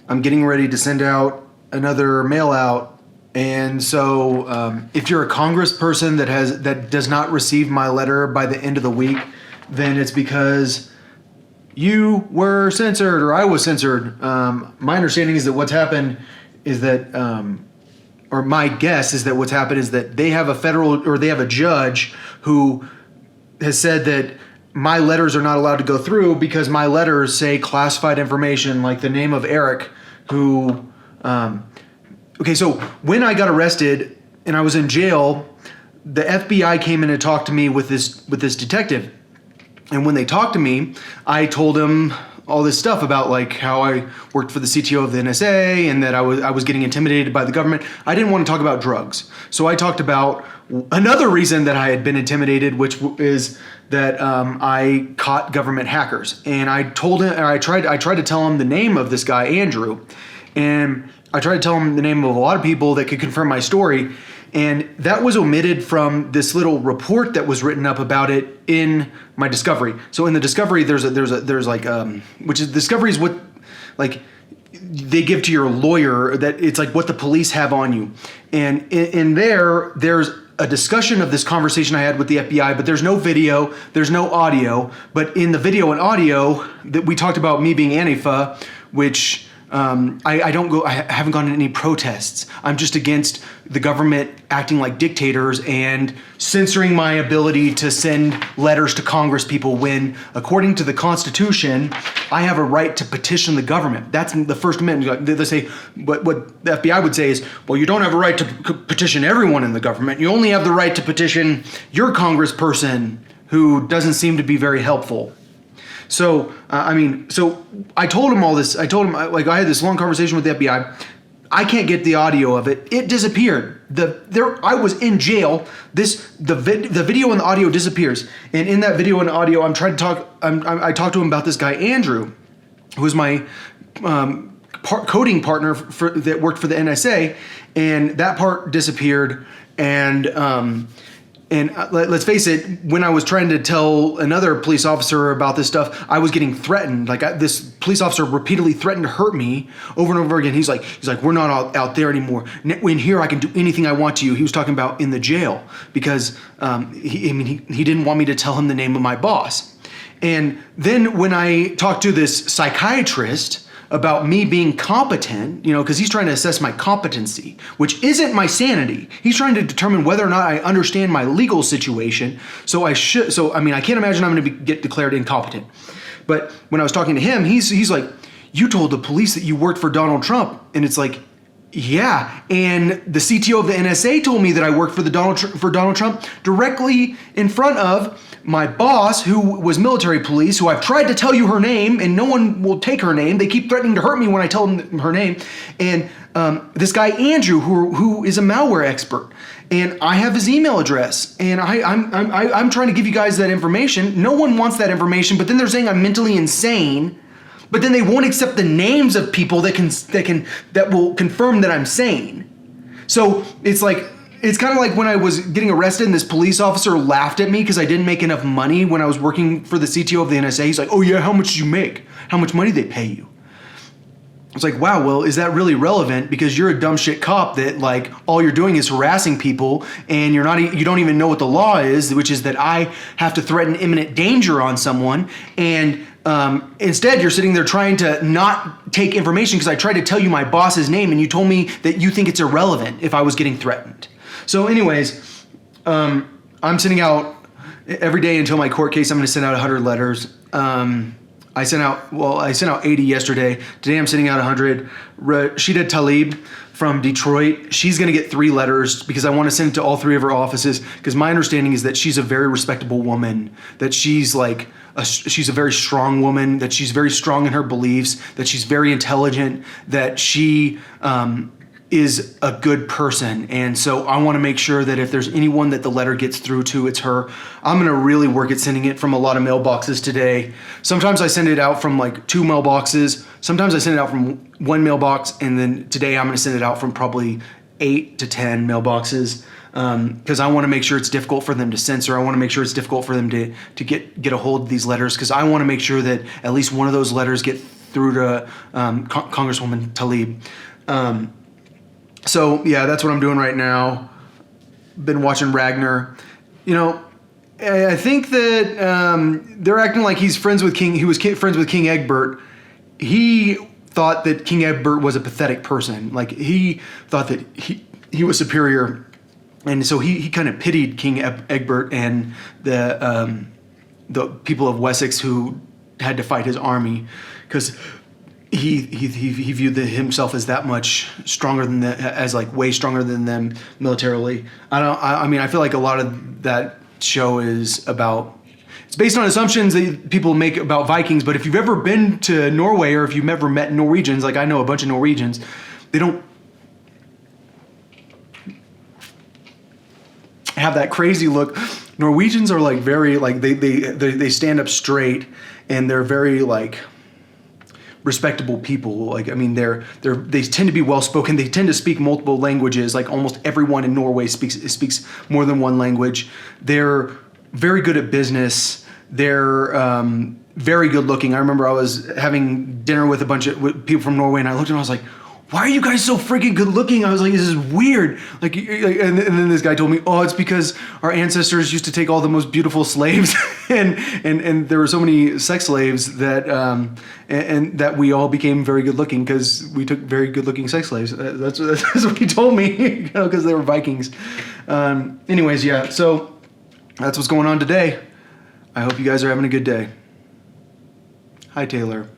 I'm getting ready to send out another mail out. And so if you're a congressperson that does not receive my letter by the end of the week, then it's because you were censored or I was censored. My understanding is that what's happened is that, or my guess is that what's happened is that they have a judge who has said that my letters are not allowed to go through because my letters say classified information like the name of Eric, who, okay, so when I got arrested and I was in jail, the FBI came in and talked to me with this detective. And when they talked to me, I told him all this stuff about like how I worked for the CTO of the NSA and that I was getting intimidated by the government. I didn't want to talk about drugs. So I talked about another reason that I had been intimidated, which is that I caught government hackers. And I told him, or I tried to tell him the name of this guy, Andrew. And I tried to tell him the name of a lot of people that could confirm my story. And that was omitted from this little report that was written up about it in my discovery. So in the discovery, there's like which is discovery is what like they give to your lawyer, that it's like what the police have on you. And in there's a discussion of this conversation I had with the FBI, but there's no video, there's no audio. But in the video and audio that we talked about me being Antifa, which I haven't gone to any protests. I'm just against the government acting like dictators and censoring my ability to send letters to Congress people when, according to the Constitution, I have a right to petition the government. That's the First Amendment. They say, what the FBI would say is, well, you don't have a right to petition everyone in the government. You only have the right to petition your congressperson who doesn't seem to be very helpful. So, so I told him all this. I told him, like, I had this long conversation with the FBI. I can't get the audio of it. It disappeared. I was in jail. The video and the audio disappears. And in that video and audio, I talked to him about this guy, Andrew, who was my coding partner that worked for the NSA. And that part disappeared. And let's face it, when I was trying to tell another police officer about this stuff, I was getting threatened. Like this police officer repeatedly threatened to hurt me over and over again. He's like, we're not out there anymore. In here, I can do anything I want to you. He was talking about in the jail because he didn't want me to tell him the name of my boss. And then when I talked to this psychiatrist about me being competent, because he's trying to assess my competency, which isn't my sanity. He's trying to determine whether or not I understand my legal situation. I can't imagine I'm going to get declared incompetent. But when I was talking to him, he's like, you told the police that you worked for Donald Trump. And it's like, yeah. And the CTO of the NSA told me that I worked for Donald Trump directly in front of my boss, who was military police, who I've tried to tell you her name, and no one will take her name. They keep threatening to hurt me when I tell them her name. And this guy, Andrew, who is a malware expert. And I have his email address. And I'm trying to give you guys that information. No one wants that information, but then they're saying I'm mentally insane. But then they won't accept the names of people that will confirm that I'm sane. So it's kind of like when I was getting arrested and this police officer laughed at me because I didn't make enough money when I was working for the CTO of the NSA. He's like, oh yeah, how much did you make? How much money did they pay you? It's like, wow, well, is that really relevant? Because you're a dumb shit cop that like all you're doing is harassing people and you don't even know what the law is, which is that I have to threaten imminent danger on someone. And instead, you're sitting there trying to not take information because I tried to tell you my boss's name and you told me that you think it's irrelevant if I was getting threatened. So anyways, I'm sending out every day until my court case. I'm going to send out 100 letters. I sent out 80 yesterday. Today I'm sending out 100. Rashida Tlaib from Detroit, she's going to get 3 letters because I want to send it to all 3 of her offices, because my understanding is that she's a very respectable woman, that she's a very strong woman, that she's very strong in her beliefs, that she's very intelligent, that she is a good person. And so I want to make sure that if there's anyone that the letter gets through to, it's her. I'm going to really work at sending it from a lot of mailboxes today. Sometimes I send it out from like 2 mailboxes. Sometimes I send it out from 1 mailbox. And then today I'm going to send it out from probably 8 to 10 mailboxes. because I want to make sure it's difficult for them to censor. I want to make sure it's difficult for them to get a hold of these letters, because I want to make sure that at least one of those letters get through to Congresswoman Tlaib. So yeah, that's what I'm doing right now. Been watching Ragnar. You know, I think that they're acting like he's friends with King. He was friends with King Egbert. He thought that King Egbert was a pathetic person. Like, he thought that he was superior, and so he kind of pitied King Egbert and the people of Wessex who had to fight his army, because he viewed himself as that much stronger than way stronger than them militarily. I mean, I feel like a lot of that show is about, it's based on assumptions that people make about Vikings, but if you've ever been to Norway, or if you've ever met Norwegians, like I know a bunch of Norwegians, they don't have that crazy look. Norwegians are like very, like they stand up straight, and they're very like respectable people. Like, I mean, they tend to be well spoken. They tend to speak multiple languages. Like, almost everyone in Norway speaks more than one language. They're very good at business. They're very good looking. I remember I was having dinner with a bunch of people from Norway, and I looked at them and I was like, why are you guys so freaking good looking? I was like, this is weird. Like, and then this guy told me, oh, it's because our ancestors used to take all the most beautiful slaves, and there were so many sex slaves that and that we all became very good looking because we took very good looking sex slaves. That's what he told me, you know, because they were Vikings. Anyways, yeah. So that's what's going on today. I hope you guys are having a good day. Hi, Taylor.